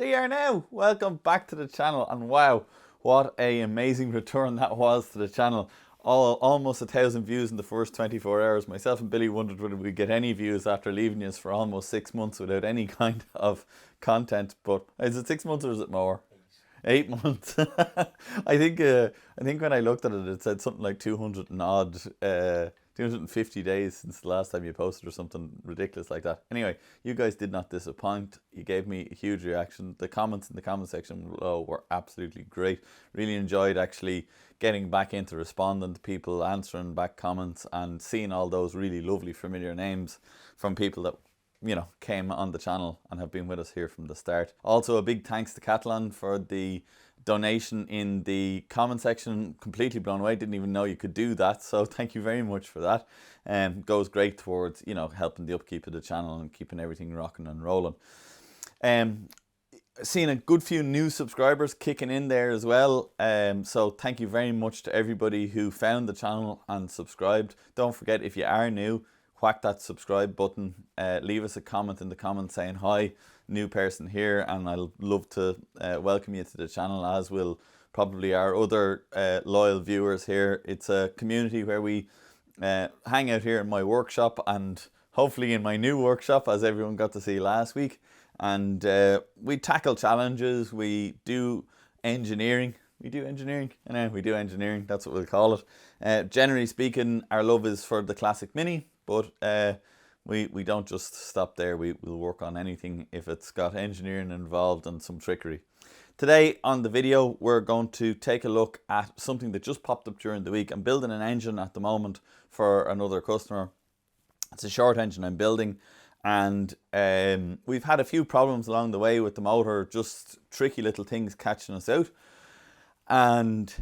They are now. Welcome back to the channel, and wow, what a amazing return that was to the channel. Almost 1,000 views in the first 24 hours. Myself and Billy wondered whether we'd get any views after leaving us for almost 6 months without any kind of content. But is it 6 months or is it more? 8 months. I think when I looked at it, it said something like 200 and odd, 250 days since the last time you posted or something ridiculous like that. Anyway, you guys did not disappoint. You gave me a huge reaction. The comments in the comment section below were absolutely great. Really enjoyed actually getting back into responding to people, answering back comments, and seeing all those really lovely familiar names from people that came on the channel and have been with us here from the start. Also, a big thanks to Catalan for the donation in the comment section. Completely blown away, didn't even know you could do that, so thank you very much for that. Goes great towards helping the upkeep of the channel and keeping everything rocking and rolling. Seeing a good few new subscribers kicking in there as well, so thank you very much to everybody who found the channel and subscribed. Don't forget, if you are new, whack that subscribe button, leave us a comment in the comments saying hi, new person here, and I'll love to welcome you to the channel, as will probably our other loyal viewers here. It's a community where we hang out here in my workshop and hopefully in my new workshop, as everyone got to see last week, and we tackle challenges. We do engineering. We do engineering, that's what we'll call it. Generally speaking, our love is for the classic Mini, but we don't just stop there. We'll work on anything if it's got engineering involved and some trickery. Today on the video, we're going to take a look at something that just popped up during the week. I'm building an engine at the moment for another customer. It's a short engine I'm building, and we've had a few problems along the way with the motor, just tricky little things catching us out. And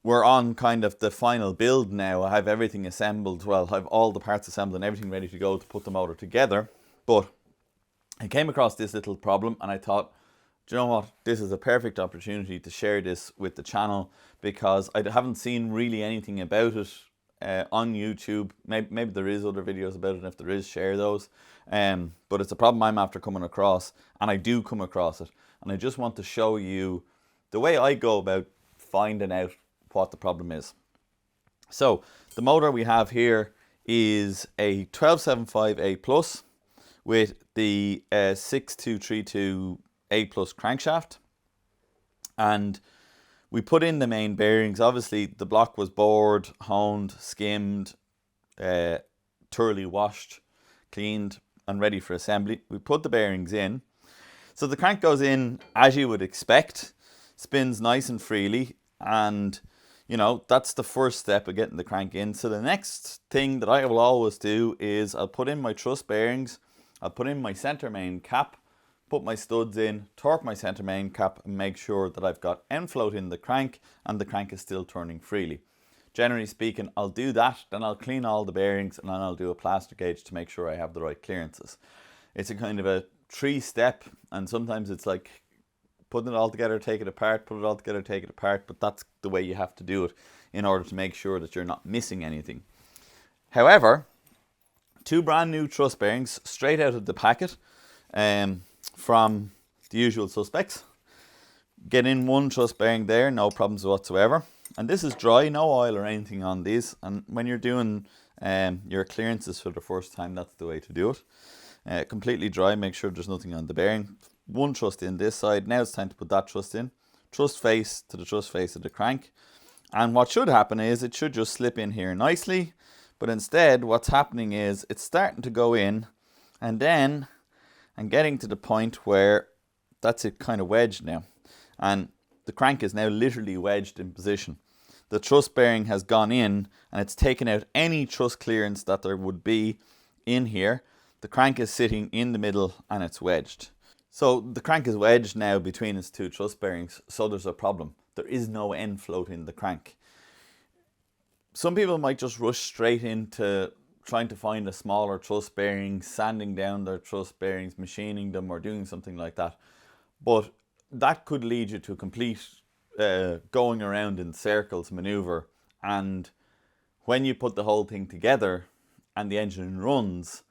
we're on kind of the final build now. I have everything assembled. Well, I have all the parts assembled and everything ready to go to put the motor together. But I came across this little problem and I thought, do you know what? This is a perfect opportunity to share this with the channel, because I haven't seen really anything about it on YouTube. Maybe there is other videos about it, and if there is, share those. But it's a problem I'm after coming across, and I do come across it. And I just want to show you the way I go about finding out what the problem is. So the motor we have here is a 1275A Plus with the 6232A Plus crankshaft. And we put in the main bearings. Obviously the block was bored, honed, skimmed, thoroughly washed, cleaned and ready for assembly. We put the bearings in. So the crank goes in as you would expect, spins nice and freely, and that's the first step of getting the crank in. So the next thing that I will always do is I'll put in my truss bearings, I'll put in my center main cap, put my studs in, torque my center main cap, and make sure that I've got end float in the crank and the crank is still turning freely. Generally speaking, I'll do that, then I'll clean all the bearings, and then I'll do a plaster gauge to make sure I have the right clearances. It's a kind of a 3-step, and sometimes it's like putting it all together, take it apart, put it all together, take it apart, but that's the way you have to do it in order to make sure that you're not missing anything. However, 2 brand new truss bearings straight out of the packet from the usual suspects. Get in 1 truss bearing there, no problems whatsoever. And this is dry, no oil or anything on these, and when you're doing your clearances for the first time, that's the way to do it. Completely dry, make sure there's nothing on the bearing. 1 truss in this side. Now it's time to put that truss in. Truss face to the truss face of the crank. And what should happen is it should just slip in here nicely. But instead, what's happening is it's starting to go in, and then I'm getting to the point where that's it, kind of wedged now. And the crank is now literally wedged in position. The truss bearing has gone in and it's taken out any truss clearance that there would be in here. The crank is sitting in the middle and it's wedged. So the crank is wedged now between its 2 truss bearings, so there's a problem. There is no end float in the crank. Some people might just rush straight into trying to find a smaller truss bearing, sanding down their truss bearings, machining them, or doing something like that. But that could lead you to a complete going around in circles maneuver, and when you put the whole thing together and the engine runs,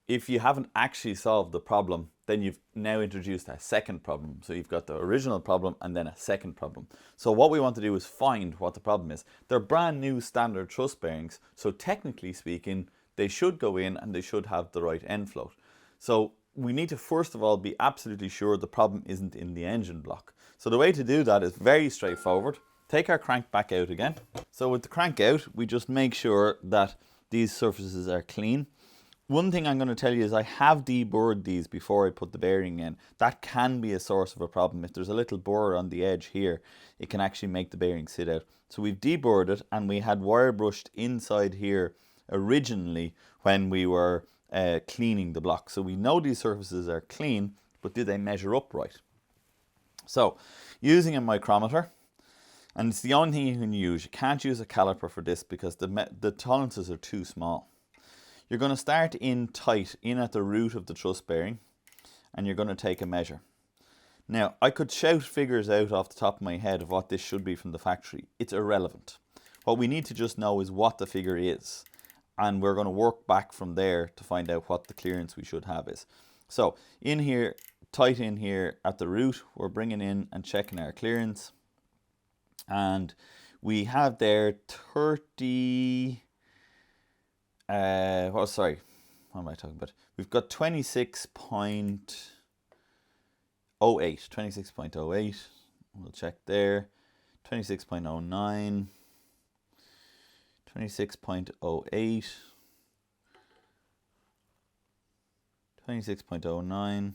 if you haven't actually solved the problem, then you've now introduced a second problem. So you've got the original problem and then a second problem. So what we want to do is find what the problem is. They're brand new standard truss bearings, so technically speaking, they should go in and they should have the right end float. So we need to first of all be absolutely sure the problem isn't in the engine block. So the way to do that is very straightforward. Take our crank back out again. So with the crank out, we just make sure that these surfaces are clean. One thing I'm going to tell you is I have deburred these before I put the bearing in. That can be a source of a problem. If there's a little burr on the edge here, it can actually make the bearing sit out. So we've deburred it, and we had wire brushed inside here originally when we were cleaning the block. So we know these surfaces are clean, but do they measure up right? So using a micrometer, and it's the only thing you can use. You can't use a caliper for this because the tolerances are too small. You're going to start in tight, in at the root of the truss bearing, and you're going to take a measure. Now, I could shout figures out off the top of my head of what this should be from the factory. It's irrelevant. What we need to just know is what the figure is, and we're going to work back from there to find out what the clearance we should have is. So, in here, tight in here at the root, we're bringing in and checking our clearance, and we have there 30... what am I talking about? We've got 26.08. 26.08. We'll check there. 26.09. 26.08. 26.09.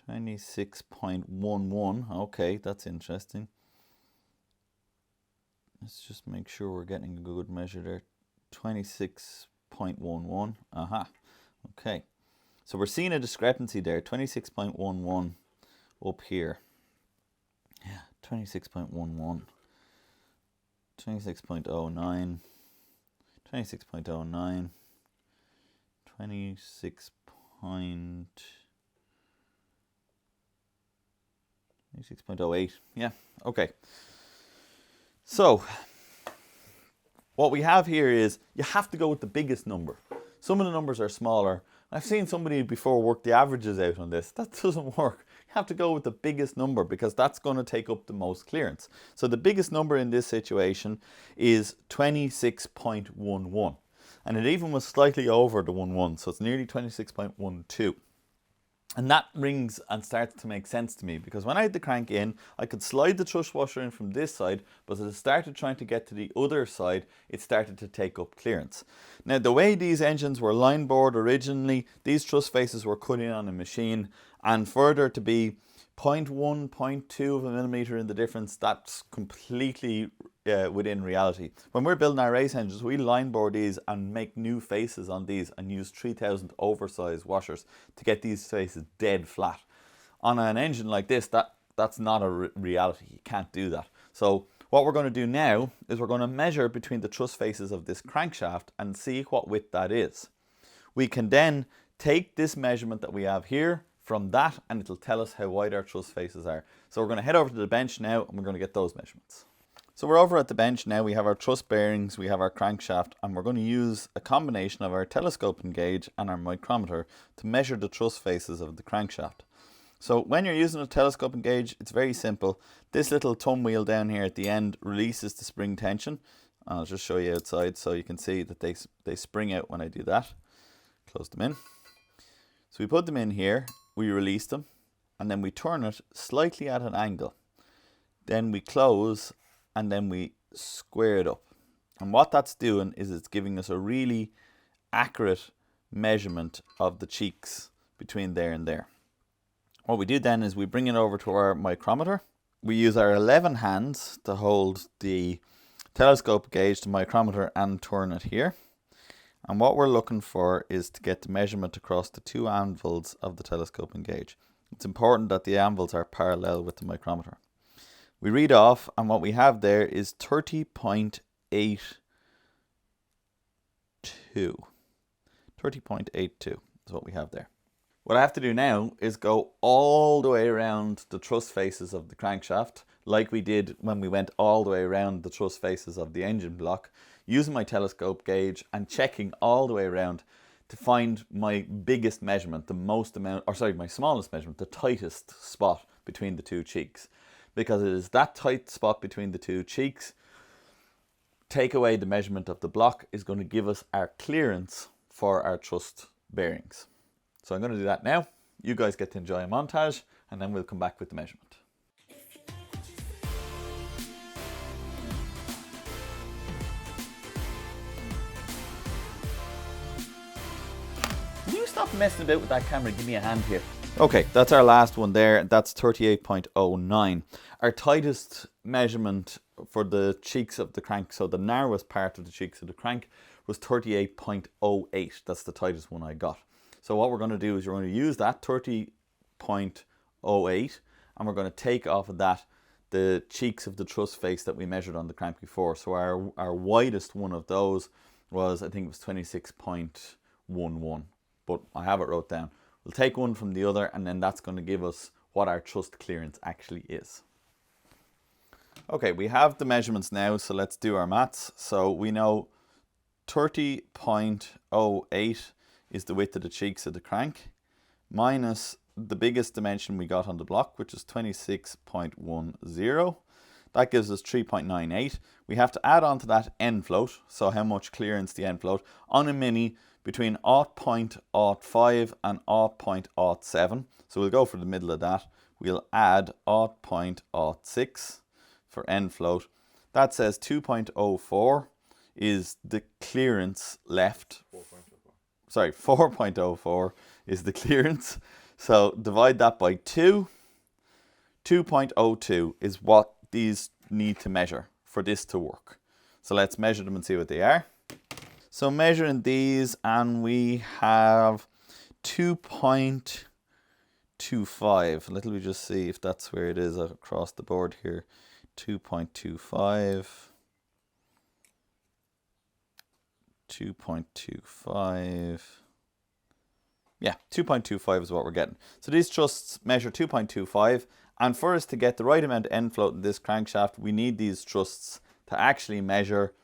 26.11. Okay, that's interesting. Let's just make sure we're getting a good measure there. 26.11. Aha. Okay. So we're seeing a discrepancy there. 26.11 up here. Yeah, 26.11. 26.09. 26.09. 26.08. Yeah, okay. So what we have here is you have to go with the biggest number. Some of the numbers are smaller. I've seen somebody before work the averages out on this. That doesn't work. You have to go with the biggest number because that's going to take up the most clearance. So the biggest number in this situation is 26.11. And it even was slightly over the 11, so it's nearly 26.12. And that rings and starts to make sense to me because when I had the crank in, I could slide the truss washer in from this side, but as it started trying to get to the other side, it started to take up clearance. Now, the way these engines were line bored originally, these truss faces were cut in on a machine, and further to be 0.1, 0.2 of a millimeter in the difference, that's completely within reality. When we're building our race engines, we line bore these and make new faces on these and use 3000 oversized washers to get these faces dead flat. On an engine like this, that's not a reality. You can't do that. So what we're going to do now is we're going to measure between the truss faces of this crankshaft and see what width that is. We can then take this measurement that we have here from that, and it'll tell us how wide our truss faces are. So we're going to head over to the bench now and we're going to get those measurements. So we're over at the bench now. We have our truss bearings, we have our crankshaft, and we're going to use a combination of our telescoping gauge and our micrometer to measure the truss faces of the crankshaft. So when you're using a telescoping gauge, it's very simple. This little thumb wheel down here at the end releases the spring tension. I'll just show you outside so you can see that they spring out when I do that. Close them in. So we put them in here, we release them, and then we turn it slightly at an angle. Then we close, and then we square it up. And what that's doing is it's giving us a really accurate measurement of the cheeks between there and there. What we do then is we bring it over to our micrometer. We use our 11 hands to hold the telescope gauge, the micrometer, and turn it here. And what we're looking for is to get the measurement across the two anvils of the telescoping gauge. It's important that the anvils are parallel with the micrometer. We read off, and what we have there is 30.82. 30.82 is what we have there. What I have to do now is go all the way around the truss faces of the crankshaft, like we did when we went all the way around the truss faces of the engine block, using my telescope gauge and checking all the way around. to find my biggest measurement, my smallest measurement, the tightest spot between the two cheeks. Because it is that tight spot between the two cheeks, take away the measurement of the block is going to give us our clearance for our truss bearings. So I'm going to do that now. You guys get to enjoy a montage, and then we'll come back with the measurement. Can you stop messing about with that camera? Give me a hand here. Okay, that's our last one there. That's 38.09. Our tightest measurement for the cheeks of the crank, so the narrowest part of the cheeks of the crank, was 38.08. That's the tightest one I got. So what we're going to do is we're going to use that 30.08, and we're going to take off of that the cheeks of the truss face that we measured on the crank before. So our widest one of those was, I think it was 26.11, but I have it wrote down. We'll take one from the other, and then that's going to give us what our truss clearance actually is. Okay, we have the measurements now, so let's do our maths. So we know 30.08 is the width of the cheeks of the crank, minus the biggest dimension we got on the block, which is 26.10. That gives us 3.98. We have to add on to that end float, so how much clearance the end float on a Mini between 0.05 and 0.07. So we'll go for the middle of that. We'll add 0.06 for end float. That says 2.04 is the clearance left. 4.04 is the clearance. So divide that by 2. 2.02 is what these need to measure for this to work. So let's measure them and see what they are. So measuring these, and we have 2.25. Let me just see if that's where it is across the board here. 2.25. 2.25. Yeah, 2.25 is what we're getting. So these trusses measure 2.25, and for us to get the right amount of end float in this crankshaft, we need these trusses to actually measure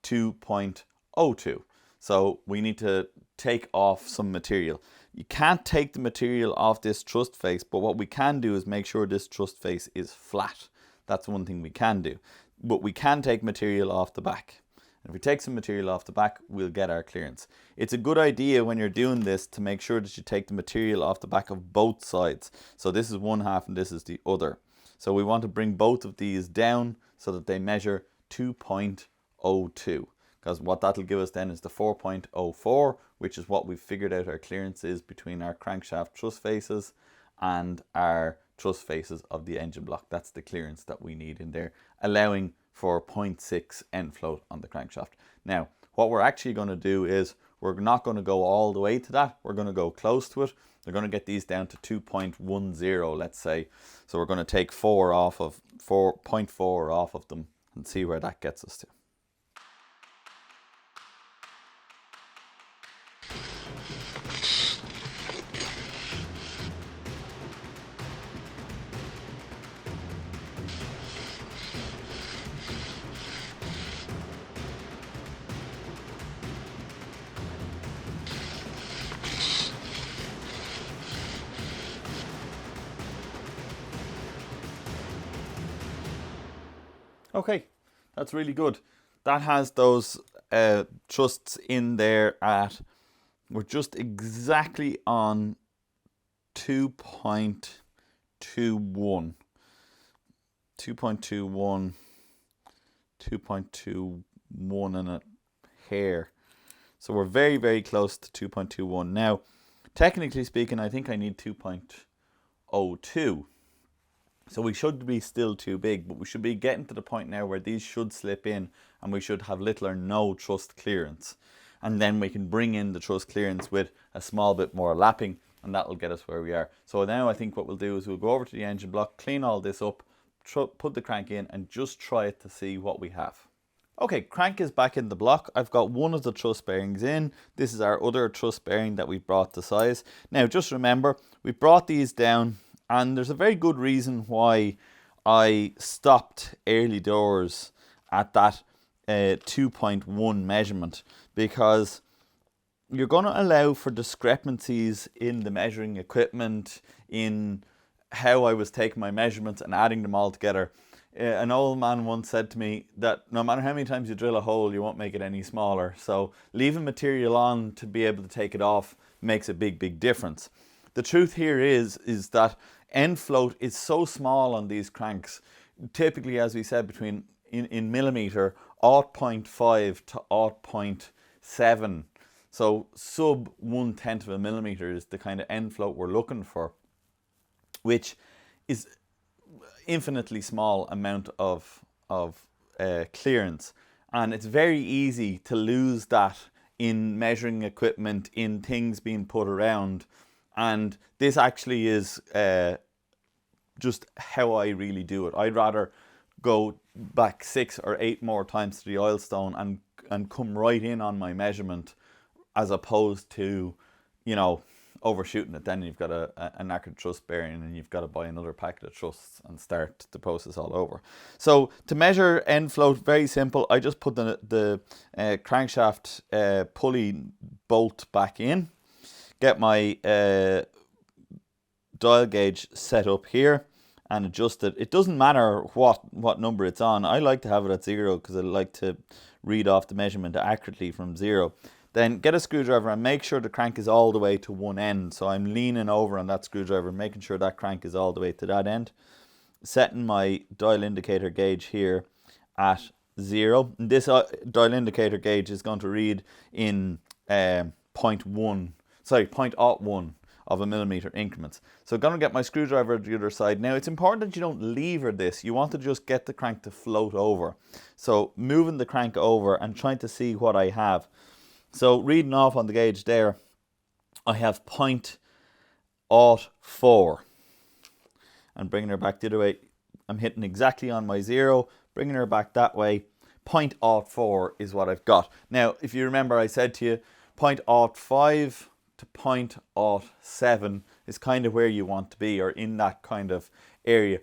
2.02. So we need to take off some material. You can't take the material off this truss face, but what we can do is make sure this truss face is flat. That's one thing we can do. But we can take material off the back. And if we take some material off the back, we'll get our clearance. It's a good idea when you're doing this to make sure that you take the material off the back of both sides. So this is one half and this is the other. So we want to bring both of these down so that they measure 2.02. Because what that'll give us then is the 4.04, which is what we've figured out our clearance is between our crankshaft truss faces and our truss faces of the engine block. That's the clearance that we need in there, allowing for 0.6 end float on the crankshaft. Now, what we're actually going to do is we're not going to go all the way to that. We're going to go close to it. We're going to get these down to 2.10, let's say. So we're going to take 4.4 off of them and see where that gets us to. Okay, that's really good. That has those trusses in there at, we're just exactly on 2.21. 2.21 and a hair. So we're very, very close to 2.21. Now, technically speaking, I think I need 2.02. So we should be still too big, but we should be getting to the point now where these should slip in and we should have little or no truss clearance. And then we can bring in the truss clearance with a small bit more lapping, and that will get us where we are. So now I think what we'll do is we'll go over to the engine block, clean all this up, put the crank in and just try it to see what we have. Okay, crank is back in the block. I've got one of the truss bearings in. This is our other truss bearing that we brought to size. Now just remember, we brought these down, and there's a very good reason why I stopped early doors at that 2.1 measurement, because you're going to allow for discrepancies in the measuring equipment, in how I was taking my measurements and adding them all together. An old man once said to me that no matter how many times you drill a hole, you won't make it any smaller. So leaving material on to be able to take it off makes a big difference. The truth here is that end float is so small on these cranks, typically, as we said, between in millimeter 0.5 to 0.7. So sub 1/10 of a millimeter is the kind of end float we're looking for, which is infinitely small amount of clearance, and it's very easy to lose that in measuring equipment, in things being put around. And this actually is just how I really do it. I'd rather go back 6 or 8 more times to the oil stone and come right in on my measurement, as opposed to, you know, overshooting it. Then you've got a knackered truss bearing and you've got to buy another packet of trusses and start the process all over. So to measure end float, very simple. I just put the crankshaft pulley bolt back in, get my dial gauge set up here and adjust it. It doesn't matter what number it's on. I like to have it at 0 because I like to read off the measurement accurately from 0. Then get a screwdriver and make sure the crank is all the way to one end. So I'm leaning over on that screwdriver, making sure that crank is all the way to that end. Setting my dial indicator gauge here at 0. And this dial indicator gauge is going to read in 0.01 of a millimeter increments. So I'm going to get my screwdriver at the other side. Now it's important that you don't lever this. You want to just get the crank to float over. So moving the crank over and trying to see what I have. So reading off on the gauge there, I have 0.04. And bringing her back the other way, I'm hitting exactly on my 0, bringing her back that way. 0.04 is what I've got. Now, if you remember, I said to you, 0.05 to 0.07 is kind of where you want to be, or in that kind of area.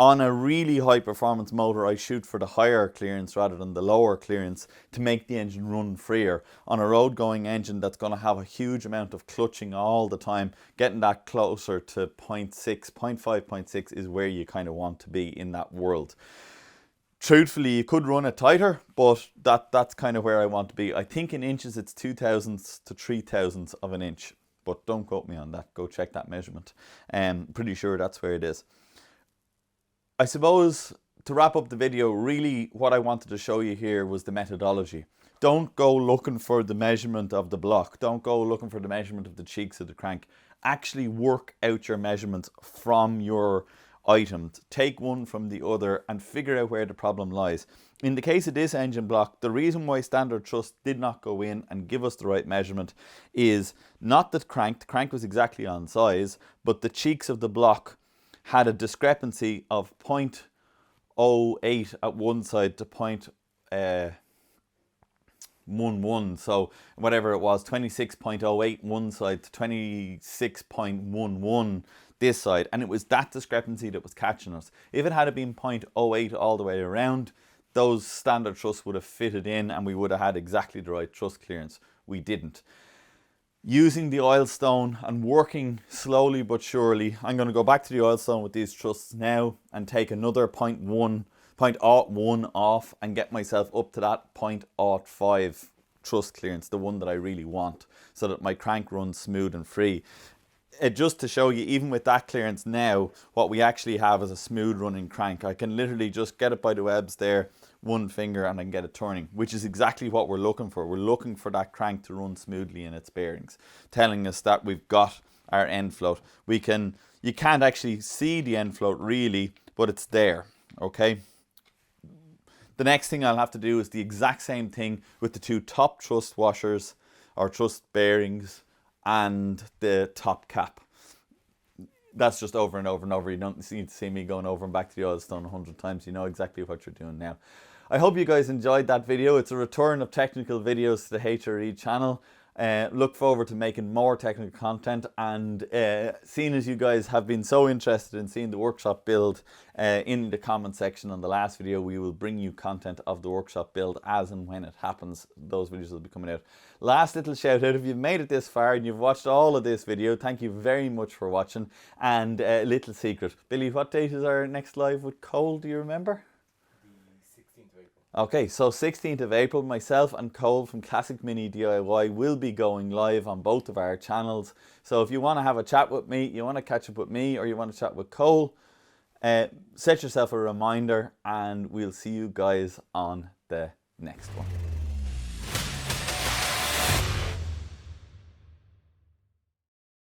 On a really high performance motor, I shoot for the higher clearance rather than the lower clearance to make the engine run freer. On a road going engine that's going to have a huge amount of clutching all the time, getting that closer to 0.6, 0.5, 0.6 is where you kind of want to be in that world. Truthfully, you could run it tighter, but that's kind of where I want to be. I think in inches it's 2/1000 to 3/1000 of an inch, but don't quote me on that. Go check that measurement. Pretty sure that's where it is. I suppose to wrap up the video, really what I wanted to show you here was the methodology. Don't go looking for the measurement of the block. Don't go looking for the measurement of the cheeks of the crank. Actually work out your measurements from your items. Take one from the other and figure out where the problem lies. In the case of this engine block, the reason why standard truss did not go in and give us the right measurement is not the crank was exactly on size, but the cheeks of the block had a discrepancy of 0.08 at one side to 0.11. So whatever it was, 26.08 one side to 26.11 this side. And it was that discrepancy that was catching us. If it had been 0.08 all the way around, those standard truss would have fitted in and we would have had exactly the right truss clearance. We didn't. Using the oil stone and working slowly but surely, I'm going to go back to the oil stone with these trusses now and take another 0.01 off and get myself up to that 0.05 truss clearance, the one that I really want, so that my crank runs smooth and free. Just to show you, even with that clearance now, what we actually have is a smooth running crank. I can literally just get it by the webs there, one finger, and I can get it turning, which is exactly what we're looking for. We're looking for that crank to run smoothly in its bearings, telling us that we've got our end float. You can't actually see the end float really, but it's there, okay? The next thing I'll have to do is the exact same thing with the two top truss washers or truss bearings and the top cap. That's just over and over and over. You don't need to see me going over and back to the oil stone 100 times. You know exactly what you're doing now. I hope you guys enjoyed that video. It's a return of technical videos to the HRE channel. Look forward to making more technical content, and seeing as you guys have been so interested in seeing the workshop build in the comment section on the last video, we will bring you content of the workshop build as and when it happens. Those videos will be coming out. Last little shout out, if you've made it this far and you've watched all of this video, thank you very much for watching. And little secret, Billy, what date is our next live with Cole, do you remember? The 16th of April. Okay, so 16th of April, myself and Cole from Classic Mini DIY will be going live on both of our channels. So if you want to have a chat with me, you want to catch up with me, or you want to chat with Cole, set yourself a reminder, and we'll see you guys on the next one.